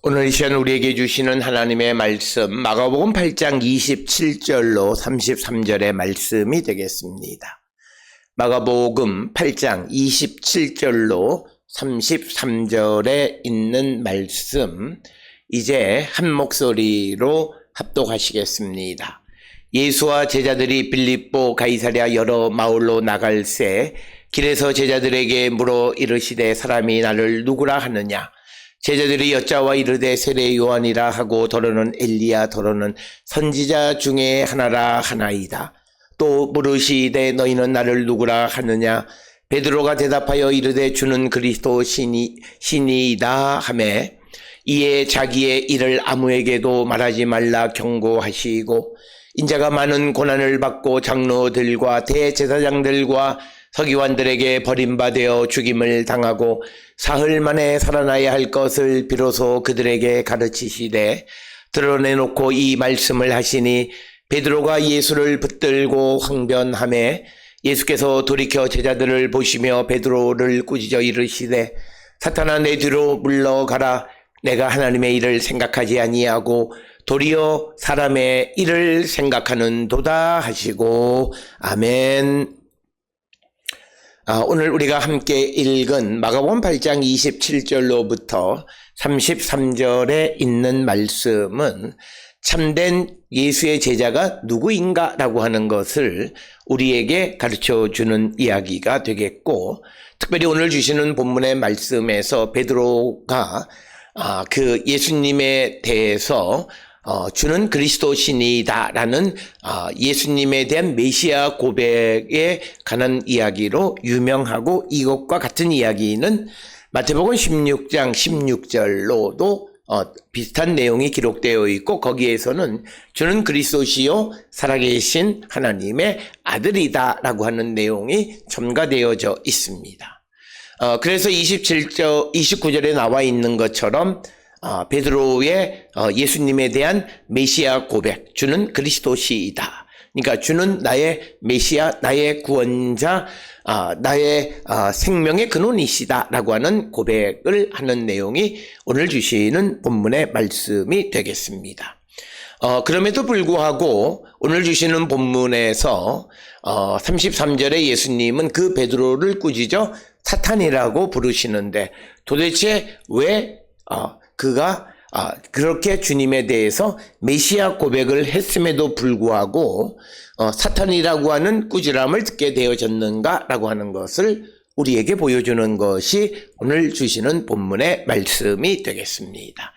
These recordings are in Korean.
오늘 이 시간 우리에게 주시는 하나님의 말씀 마가복음 8장 27절로 33절의 말씀이 되겠습니다. 마가복음 8장 27절로 33절에 있는 말씀 이제 한 목소리로 합독하시겠습니다. 예수와 제자들이 빌립보 가이사랴 여러 마을로 나갈새 길에서 제자들에게 물어 이르시되 사람이 나를 누구라 하느냐. 제자들이 여짜와 이르되 세례 요한이라 하고 더러는 엘리야 더러는 선지자 중에 하나라 하나이다. 또 물으시되 너희는 나를 누구라 하느냐. 베드로가 대답하여 이르되 주는 그리스도 신이다 하매 이에 자기의 일을 아무에게도 말하지 말라 경고하시고 인자가 많은 고난을 받고 장로들과 대제사장들과 서기관들에게 버림받아 죽임을 당하고 사흘 만에 살아나야 할 것을 비로소 그들에게 가르치시되 드러내놓고 이 말씀을 하시니 베드로가 예수를 붙들고 항변하매 예수께서 돌이켜 제자들을 보시며 베드로를 꾸짖어 이르시되 사탄아 내 뒤로 물러가라. 내가 하나님의 일을 생각하지 아니하고 도리어 사람의 일을 생각하는도다 하시고 아멘. 오늘 우리가 함께 읽은 마가복음 8장 27절로부터 33절에 있는 말씀은 참된 예수의 제자가 누구인가 라고 하는 것을 우리에게 가르쳐주는 이야기가 되겠고, 특별히 오늘 주시는 본문의 말씀에서 베드로가 그 예수님에 대해서 주는 그리스도 신이다 라는 예수님에 대한 메시아 고백에 관한 이야기로 유명하고, 이것과 같은 이야기는 마태복음 16장 16절로도 비슷한 내용이 기록되어 있고, 거기에서는 주는 그리스도시요 살아계신 하나님의 아들이다 라고 하는 내용이 첨가되어져 있습니다. 그래서 29절에 나와 있는 것처럼 베드로의 예수님에 대한 메시아 고백, 주는 그리스도시이다. 그러니까 주는 나의 메시아, 나의 구원자, 나의 생명의 근원이시다 라고 하는 고백을 하는 내용이 오늘 주시는 본문의 말씀이 되겠습니다. 그럼에도 불구하고 오늘 주시는 본문에서 33절에 예수님은 그 베드로를 꾸짖어 사탄이라고 부르시는데, 도대체 왜 그가 그렇게 주님에 대해서 메시아 고백을 했음에도 불구하고 사탄이라고 하는 꾸지람을 듣게 되어졌는가라고 하는 것을 우리에게 보여주는 것이 오늘 주시는 본문의 말씀이 되겠습니다.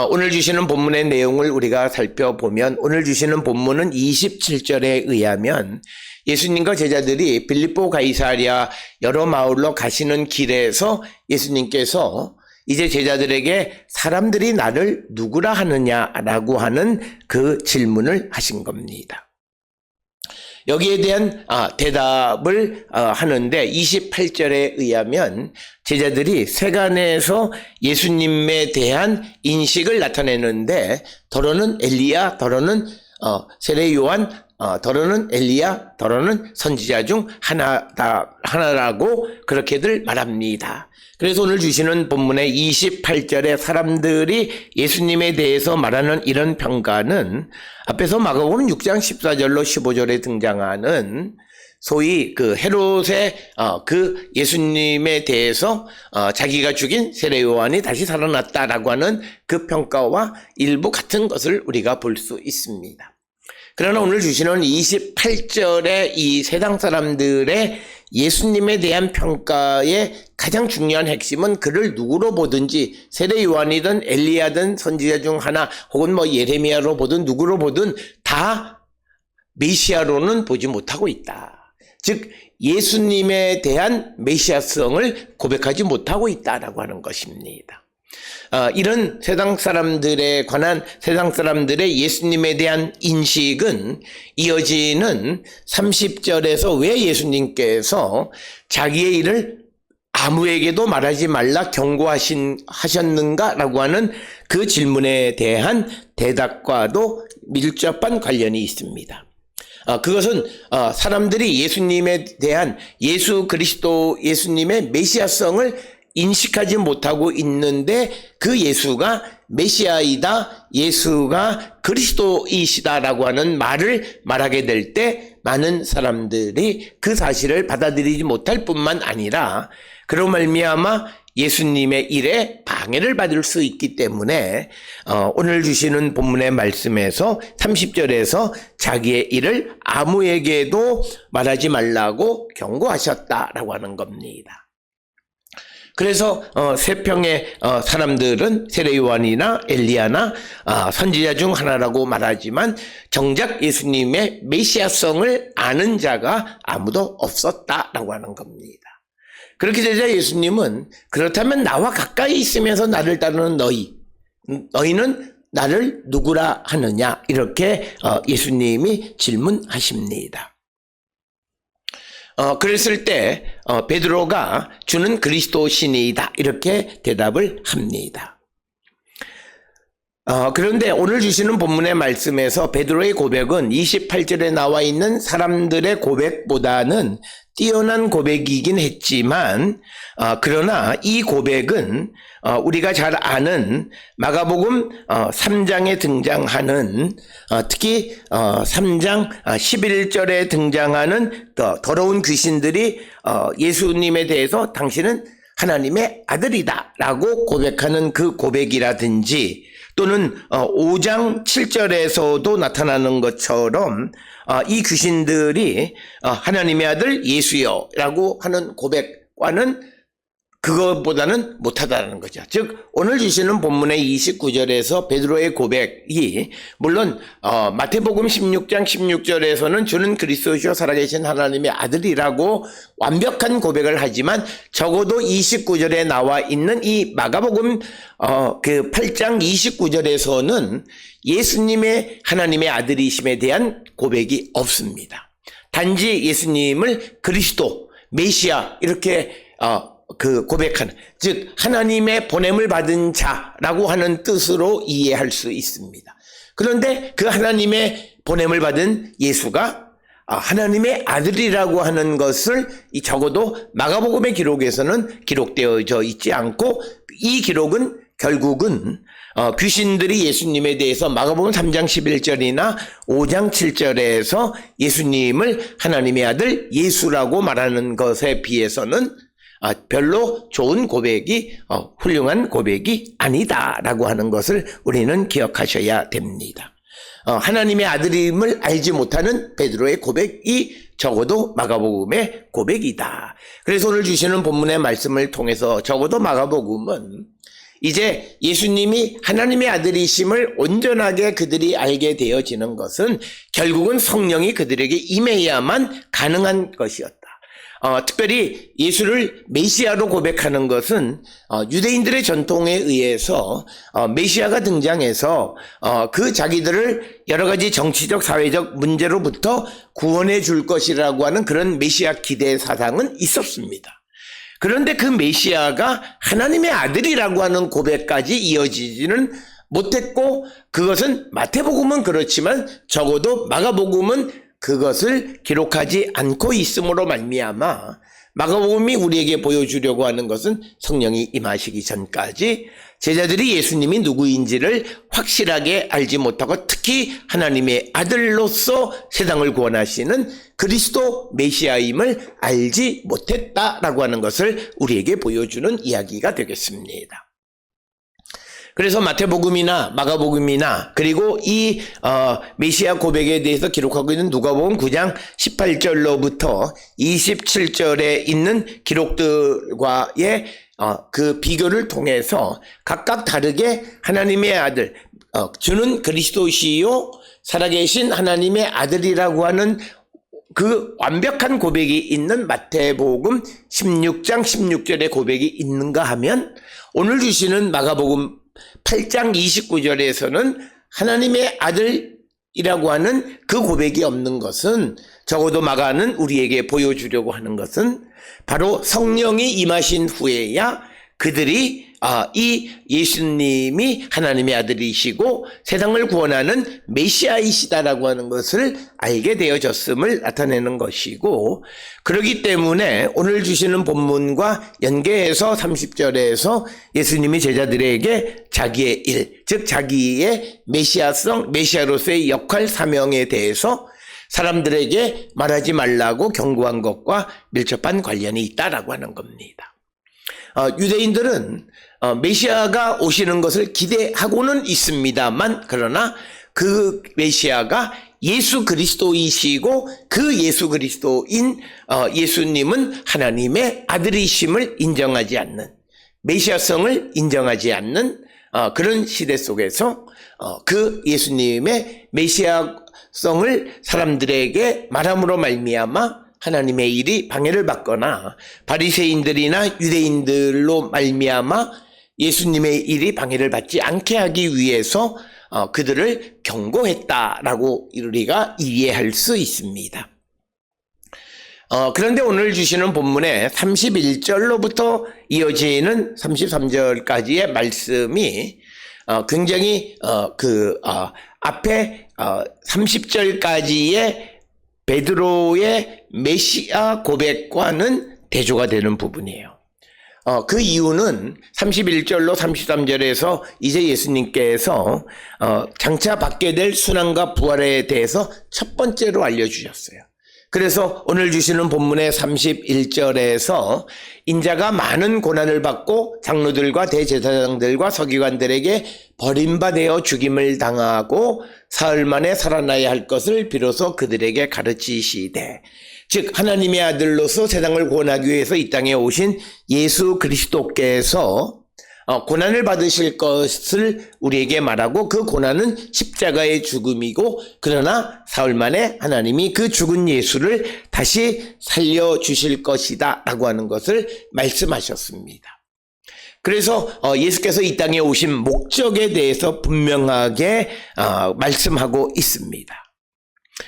오늘 주시는 본문의 내용을 우리가 살펴보면, 오늘 주시는 본문은 27절에 의하면 예수님과 제자들이 빌립보 가이사랴 여러 마을로 가시는 길에서 예수님께서 이제 제자들에게 사람들이 나를 누구라 하느냐라고 하는 그 질문을 하신 겁니다. 여기에 대한 대답을 하는데 28절에 의하면 제자들이 세간에서 예수님에 대한 인식을 나타내는데, 더러는 엘리야, 더러는 세례 요한, 더러는 엘리야, 더러는 선지자 중 하나라고 그렇게들 말합니다. 그래서 오늘 주시는 본문의 28절에 사람들이 예수님에 대해서 말하는 이런 평가는 앞에서 마가복음 6장 14절로 15절에 등장하는 소위 그 헤롯의 그 예수님에 대해서 자기가 죽인 세례 요한이 다시 살아났다라고 하는 그 평가와 일부 같은 것을 우리가 볼 수 있습니다. 그러나 오늘 주시는 28절의 이 세상 사람들의 예수님에 대한 평가의 가장 중요한 핵심은 그를 누구로 보든지 세례 요한이든 엘리야든 선지자 중 하나 혹은 예레미야로 보든 누구로 보든 다 메시아로는 보지 못하고 있다. 즉 예수님에 대한 메시아성을 고백하지 못하고 있다라고 하는 것입니다. 이런 세상 사람들에 관한 세상 사람들의 예수님에 대한 인식은 이어지는 30절에서 왜 예수님께서 자기의 일을 아무에게도 말하지 말라 경고하셨는가라고 하는 그 질문에 대한 대답과도 밀접한 관련이 있습니다. 그것은 사람들이 예수님에 대한 예수 그리스도 예수님의 메시아성을 인식하지 못하고 있는데 그 예수가 메시아이다, 예수가 그리스도이시다라고 하는 말을 말하게 될 때 많은 사람들이 그 사실을 받아들이지 못할 뿐만 아니라 그로 말미암아 예수님의 일에 방해를 받을 수 있기 때문에 오늘 주시는 본문의 말씀에서 30절에서 자기의 일을 아무에게도 말하지 말라고 경고하셨다라고 하는 겁니다. 그래서 세평의 사람들은 세례요한이나 엘리야나 선지자 중 하나라고 말하지만 정작 예수님의 메시아성을 아는 자가 아무도 없었다라고 하는 겁니다. 그렇게 되자 예수님은 그렇다면 나와 가까이 있으면서 나를 따르는 너희는 나를 누구라 하느냐 이렇게 예수님이 질문하십니다. 그랬을 때 베드로가 주는 그리스도시니이다 이렇게 대답을 합니다. 그런데 오늘 주시는 본문의 말씀에서 베드로의 고백은 28절에 나와 있는 사람들의 고백보다는 뛰어난 고백이긴 했지만 그러나 이 고백은 우리가 잘 아는 마가복음 3장에 등장하는 특히 3장 11절에 등장하는 더러운 귀신들이 예수님에 대해서 당신은 하나님의 아들이다 라고 고백하는 그 고백이라든지 또는 5장 7절에서도 나타나는 것처럼 이 귀신들이 하나님의 아들 예수여 라고 하는 고백과는 그것보다는 못하다는 거죠. 즉 오늘 주시는 본문의 29절에서 베드로의 고백이 물론 마태복음 16장 16절에서는 주는 그리스도시요 살아계신 하나님의 아들이라고 완벽한 고백을 하지만 적어도 29절에 나와 있는 이 마가복음 그 8장 29절에서는 예수님의 하나님의 아들이심에 대한 고백이 없습니다. 단지 예수님을 그리스도, 메시아 이렇게 고백하는, 즉 하나님의 보냄을 받은 자라고 하는 뜻으로 이해할 수 있습니다. 그런데 그 하나님의 보냄을 받은 예수가 하나님의 아들이라고 하는 것을 적어도 마가복음의 기록에서는 기록되어져 있지 않고 이 기록은 결국은 귀신들이 예수님에 대해서 마가복음 3장 11절이나 5장 7절에서 예수님을 하나님의 아들 예수라고 말하는 것에 비해서는 별로 좋은 고백이 훌륭한 고백이 아니다라고 하는 것을 우리는 기억하셔야 됩니다. 하나님의 아들임을 알지 못하는 베드로의 고백이 적어도 마가복음의 고백이다. 그래서 오늘 주시는 본문의 말씀을 통해서 적어도 마가복음은 이제 예수님이 하나님의 아들이심을 온전하게 그들이 알게 되어지는 것은 결국은 성령이 그들에게 임해야만 가능한 것이었다. 특별히 예수를 메시아로 고백하는 것은 유대인들의 전통에 의해서 메시아가 등장해서 그 자기들을 여러 가지 정치적 사회적 문제로부터 구원해 줄 것이라고 하는 그런 메시아 기대 사상은 있었습니다. 그런데 그 메시아가 하나님의 아들이라고 하는 고백까지 이어지지는 못했고 그것은 마태복음은 그렇지만 적어도 마가복음은 그것을 기록하지 않고 있음으로 말미암아 마가복음이 우리에게 보여주려고 하는 것은 성령이 임하시기 전까지 제자들이 예수님이 누구인지를 확실하게 알지 못하고 특히 하나님의 아들로서 세상을 구원하시는 그리스도 메시아임을 알지 못했다라고 하는 것을 우리에게 보여주는 이야기가 되겠습니다. 그래서 마태복음이나 마가복음이나 그리고 이 메시아 고백에 대해서 기록하고 있는 누가복음 9장 18절로부터 27절에 있는 기록들과의 그 비교를 통해서 각각 다르게 하나님의 아들, 주는 그리스도시요 살아계신 하나님의 아들이라고 하는 그 완벽한 고백이 있는 마태복음 16장 16절의 고백이 있는가 하면 오늘 주시는 마가복음 8장 29절에서는 하나님의 아들이라고 하는 그 고백이 없는 것은 적어도 마가는 우리에게 보여주려고 하는 것은 바로 성령이 임하신 후에야 그들이 이 예수님이 하나님의 아들이시고 세상을 구원하는 메시아이시다라고 하는 것을 알게 되어졌음을 나타내는 것이고, 그렇기 때문에 오늘 주시는 본문과 연계해서 30절에서 예수님이 제자들에게 자기의 일, 즉 자기의 메시아로서의 역할, 사명에 대해서 사람들에게 말하지 말라고 경고한 것과 밀접한 관련이 있다라고 하는 겁니다. 유대인들은 메시아가 오시는 것을 기대하고는 있습니다만, 그러나 그 메시아가 예수 그리스도이시고 그 예수 그리스도인 예수님은 하나님의 아들이심을 인정하지 않는, 메시아성을 인정하지 않는 그런 시대 속에서 그 예수님의 메시아성을 사람들에게 말함으로 말미암아 하나님의 일이 방해를 받거나 바리새인들이나 유대인들로 말미암아 예수님의 일이 방해를 받지 않게 하기 위해서 그들을 경고했다라고 우리가 이해할 수 있습니다. 그런데 오늘 주시는 본문에 31절로부터 이어지는 33절까지의 말씀이 굉장히 앞에 30절까지의 베드로의 메시아 고백과는 대조가 되는 부분이에요. 그 이유는 31절로 33절에서 이제 예수님께서 장차 받게 될 순환과 부활에 대해서 첫 번째로 알려주셨어요. 그래서 오늘 주시는 본문의 31절에서 인자가 많은 고난을 받고 장로들과 대제사장들과 서기관들에게 버림받아 죽임을 당하고 사흘 만에 살아나야 할 것을 비로소 그들에게 가르치시되, 즉 하나님의 아들로서 세상을 구원하기 위해서 이 땅에 오신 예수 그리스도께서 고난을 받으실 것을 우리에게 말하고, 그 고난은 십자가의 죽음이고, 그러나 사흘 만에 하나님이 그 죽은 예수를 다시 살려주실 것이다 라고 하는 것을 말씀하셨습니다. 그래서 예수께서 이 땅에 오신 목적에 대해서 분명하게 말씀하고 있습니다.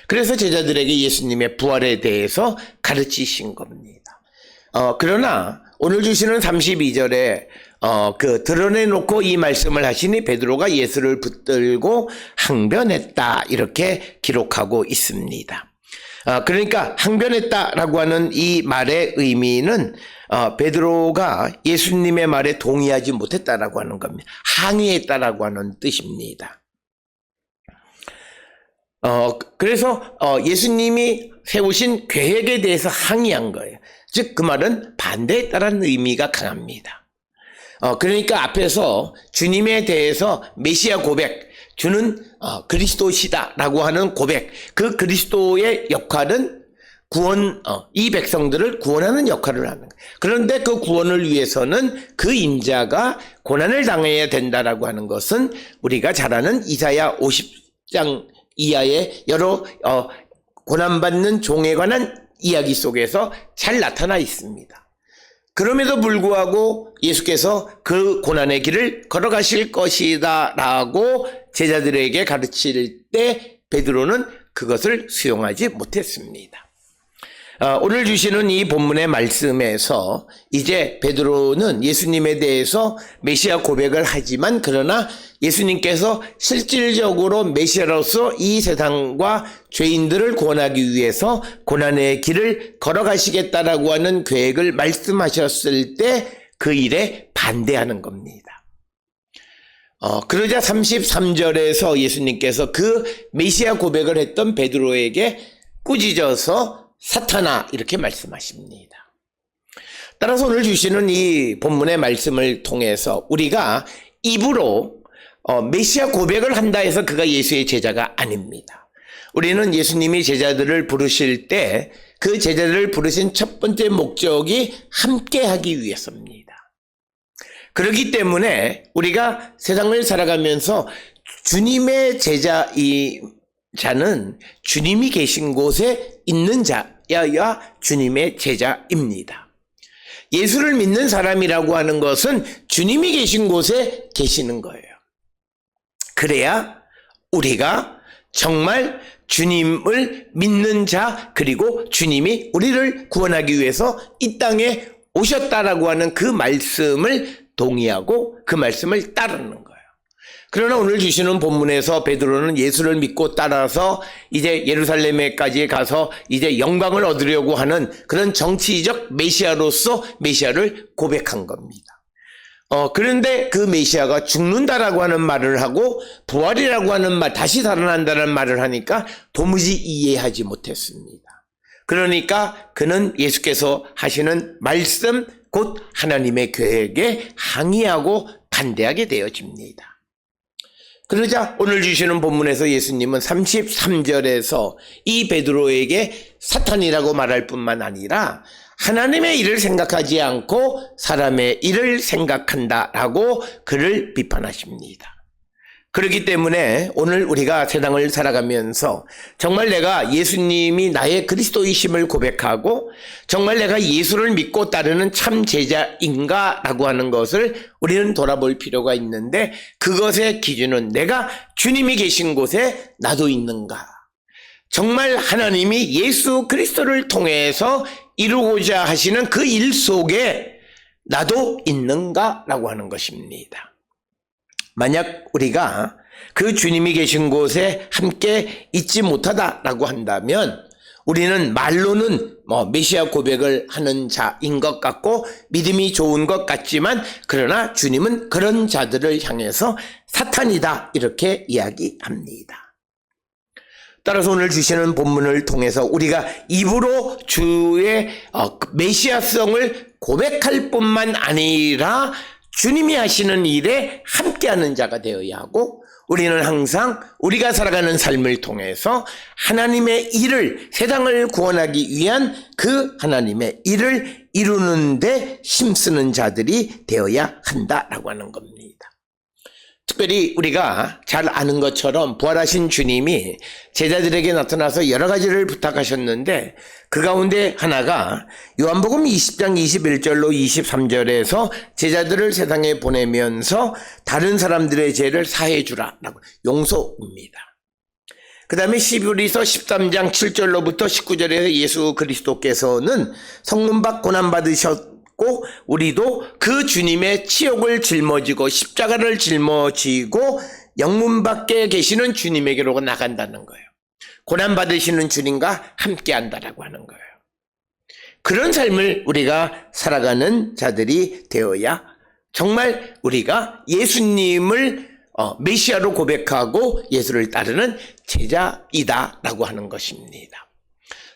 그래서 제자들에게 예수님의 부활에 대해서 가르치신 겁니다. 그러나 오늘 주시는 32절에 드러내놓고 이 말씀을 하시니 베드로가 예수를 붙들고 항변했다, 이렇게 기록하고 있습니다. 그러니까 항변했다라고 하는 이 말의 의미는 베드로가 예수님의 말에 동의하지 못했다라고 하는 겁니다. 항의했다라고 하는 뜻입니다. 그래서 예수님이 세우신 계획에 대해서 항의한 거예요. 즉 그 말은 반대했다라는 의미가 강합니다. 그러니까 앞에서 주님에 대해서 메시아 고백, 주는 그리스도시다라고 하는 고백, 그 그리스도의 역할은 이 백성들을 구원하는 역할을 하는 거예요. 그런데 그 구원을 위해서는 그 인자가 고난을 당해야 된다라고 하는 것은 우리가 잘 아는 이사야 50장 이하의 여러 고난받는 종에 관한 이야기 속에서 잘 나타나 있습니다. 그럼에도 불구하고 예수께서 그 고난의 길을 걸어가실 것이다 라고 제자들에게 가르칠 때 베드로는 그것을 수용하지 못했습니다. 오늘 주시는 이 본문의 말씀에서 이제 베드로는 예수님에 대해서 메시아 고백을 하지만, 그러나 예수님께서 실질적으로 메시아로서 이 세상과 죄인들을 구원하기 위해서 고난의 길을 걸어가시겠다라고 하는 계획을 말씀하셨을 때 그 일에 반대하는 겁니다. 그러자 33절에서 예수님께서 그 메시아 고백을 했던 베드로에게 꾸짖어서 사탄아, 이렇게 말씀하십니다. 따라서 오늘 주시는 이 본문의 말씀을 통해서 우리가 입으로 메시아 고백을 한다 해서 그가 예수의 제자가 아닙니다. 우리는 예수님이 제자들을 부르실 때 그 제자들을 부르신 첫 번째 목적이 함께하기 위해서입니다. 그렇기 때문에 우리가 세상을 살아가면서 주님의 자는 주님이 계신 곳에 있는 자야 주님의 제자입니다. 예수를 믿는 사람이라고 하는 것은 주님이 계신 곳에 계시는 거예요. 그래야 우리가 정말 주님을 믿는 자, 그리고 주님이 우리를 구원하기 위해서 이 땅에 오셨다라고 하는 그 말씀을 동의하고 그 말씀을 따르는 거예요. 그러나 오늘 주시는 본문에서 베드로는 예수를 믿고 따라서 이제 예루살렘에까지 가서 이제 영광을 얻으려고 하는 그런 정치적 메시아로서 메시아를 고백한 겁니다. 그런데 그 메시아가 죽는다라고 하는 말을 하고 부활이라고 하는 말, 다시 살아난다는 말을 하니까 도무지 이해하지 못했습니다. 그러니까 그는 예수께서 하시는 말씀, 곧 하나님의 계획에 항의하고 반대하게 되어집니다. 그러자 오늘 주시는 본문에서 예수님은 33절에서 이 베드로에게 사탄이라고 말할 뿐만 아니라 하나님의 일을 생각하지 않고 사람의 일을 생각한다라고 그를 비판하십니다. 그렇기 때문에 오늘 우리가 세상을 살아가면서 정말 내가 예수님이 나의 그리스도이심을 고백하고 정말 내가 예수를 믿고 따르는 참 제자인가 라고 하는 것을 우리는 돌아볼 필요가 있는데, 그것의 기준은 내가 주님이 계신 곳에 나도 있는가, 정말 하나님이 예수 그리스도를 통해서 이루고자 하시는 그 일 속에 나도 있는가 라고 하는 것입니다. 만약 우리가 그 주님이 계신 곳에 함께 있지 못하다라고 한다면 우리는 말로는 메시아 고백을 하는 자인 것 같고 믿음이 좋은 것 같지만, 그러나 주님은 그런 자들을 향해서 사탄이다 이렇게 이야기합니다. 따라서 오늘 주시는 본문을 통해서 우리가 입으로 주의 메시아성을 고백할 뿐만 아니라 주님이 하시는 일에 함께하는 자가 되어야 하고, 우리는 항상 우리가 살아가는 삶을 통해서 하나님의 일을, 세상을 구원하기 위한 그 하나님의 일을 이루는데 힘쓰는 자들이 되어야 한다라고 하는 겁니다. 특별히 우리가 잘 아는 것처럼 부활하신 주님이 제자들에게 나타나서 여러 가지를 부탁하셨는데, 그 가운데 하나가 요한복음 20장 21절로 23절에서 제자들을 세상에 보내면서 다른 사람들의 죄를 사해 주라라고, 용서입니다. 그 다음에 히브리서 13장 7절로부터 19절에서 예수 그리스도께서는 성문받 고난받으셨고 우리도 그 주님의 치욕을 짊어지고 십자가를 짊어지고 영문 밖에 계시는 주님에게로 나간다는 거예요. 고난받으시는 주님과 함께 한다라고 하는 거예요. 그런 삶을 우리가 살아가는 자들이 되어야 정말 우리가 예수님을 메시아로 고백하고 예수를 따르는 제자이다라고 하는 것입니다.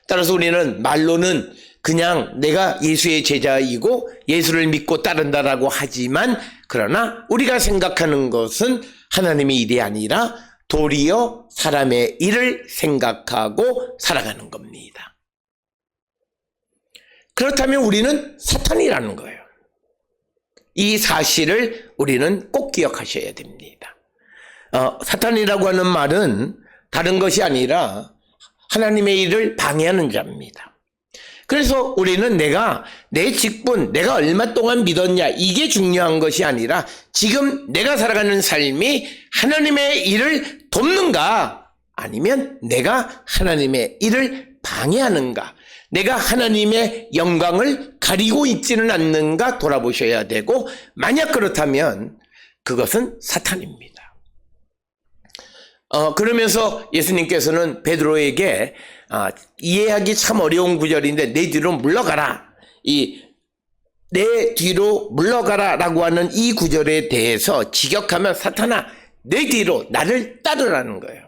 따라서 우리는 말로는 그냥 내가 예수의 제자이고 예수를 믿고 따른다라고 하지만, 그러나 우리가 생각하는 것은 하나님의 일이 아니라 도리어 사람의 일을 생각하고 살아가는 겁니다. 그렇다면 우리는 사탄이라는 거예요. 이 사실을 우리는 꼭 기억하셔야 됩니다. 사탄이라고 하는 말은 다른 것이 아니라 하나님의 일을 방해하는 자입니다. 그래서 우리는 내가 내 직분, 내가 얼마 동안 믿었냐, 이게 중요한 것이 아니라 지금 내가 살아가는 삶이 하나님의 일을 돕는가, 아니면 내가 하나님의 일을 방해하는가, 내가 하나님의 영광을 가리고 있지는 않는가 돌아보셔야 되고, 만약 그렇다면 그것은 사탄입니다. 그러면서 예수님께서는 베드로에게 이해하기 참 어려운 구절인데, 내 뒤로 물러가라, 내 뒤로 물러가라 라고 하는 이 구절에 대해서 직역하면 사탄아 내 뒤로 나를 따르라는 거예요.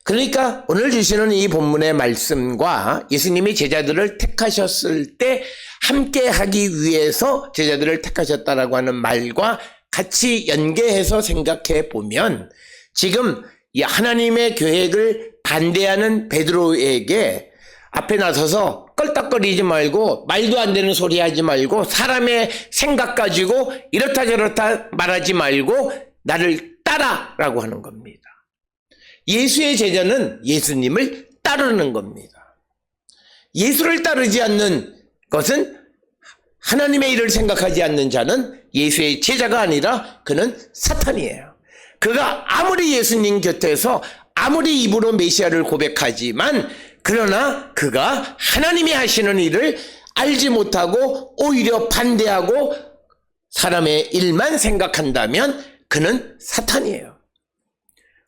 그러니까 오늘 주시는 이 본문의 말씀과 예수님이 제자들을 택하셨을 때 함께 하기 위해서 제자들을 택하셨다라고 하는 말과 같이 연계해서 생각해 보면, 지금 이 하나님의 계획을 반대하는 베드로에게 앞에 나서서 껄떡거리지 말고 말도 안 되는 소리 하지 말고 사람의 생각 가지고 이렇다 저렇다 말하지 말고 나를 따라라고 하는 겁니다. 예수의 제자는 예수님을 따르는 겁니다. 예수를 따르지 않는 것은, 하나님의 일을 생각하지 않는 자는 예수의 제자가 아니라 그는 사탄이에요. 그가 아무리 예수님 곁에서 아무리 입으로 메시아를 고백하지만, 그러나 그가 하나님이 하시는 일을 알지 못하고 오히려 반대하고 사람의 일만 생각한다면 그는 사탄이에요.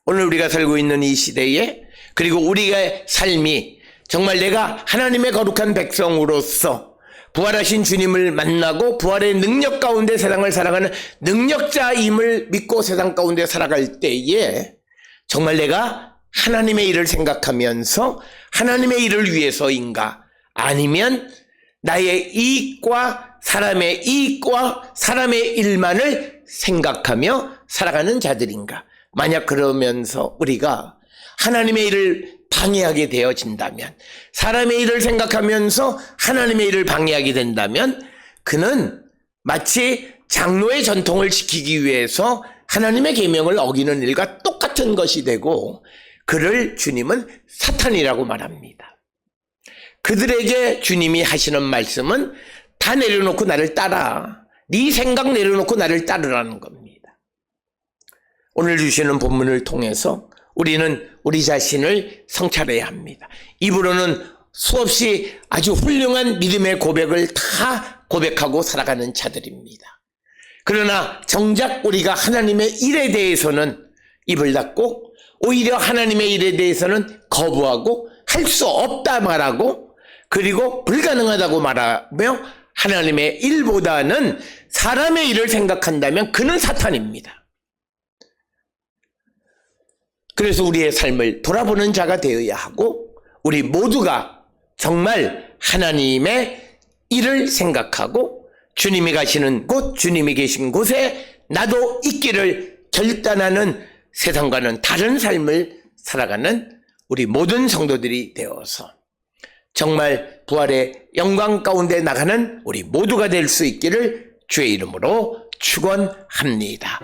오늘 우리가 살고 있는 이 시대에, 그리고 우리의 삶이 정말 내가 하나님의 거룩한 백성으로서 부활하신 주님을 만나고 부활의 능력 가운데 세상을 살아가는 능력자임을 믿고 세상 가운데 살아갈 때에 정말 내가 하나님의 일을 생각하면서 하나님의 일을 위해서인가, 아니면 나의 이익과 사람의 이익과 사람의 일만을 생각하며 살아가는 자들인가. 만약 그러면서 우리가 하나님의 일을 방해하게 되어진다면, 사람의 일을 생각하면서 하나님의 일을 방해하게 된다면 그는 마치 장로의 전통을 지키기 위해서 하나님의 계명을 어기는 일과 똑같은 것이 되고, 그를 주님은 사탄이라고 말합니다. 그들에게 주님이 하시는 말씀은 다 내려놓고 나를 따라, 네 생각 내려놓고 나를 따르라는 겁니다. 오늘 주시는 본문을 통해서 우리는 우리 자신을 성찰해야 합니다. 입으로는 수없이 아주 훌륭한 믿음의 고백을 다 고백하고 살아가는 자들입니다. 그러나 정작 우리가 하나님의 일에 대해서는 입을 닫고, 오히려 하나님의 일에 대해서는 거부하고 할 수 없다 말하고, 그리고 불가능하다고 말하며 하나님의 일보다는 사람의 일을 생각한다면 그는 사탄입니다. 그래서 우리의 삶을 돌아보는 자가 되어야 하고, 우리 모두가 정말 하나님의 일을 생각하고 주님이 가시는 곳, 주님이 계신 곳에 나도 있기를 결단하는, 세상과는 다른 삶을 살아가는 우리 모든 성도들이 되어서 정말 부활의 영광 가운데 나가는 우리 모두가 될 수 있기를 주의 이름으로 축원합니다.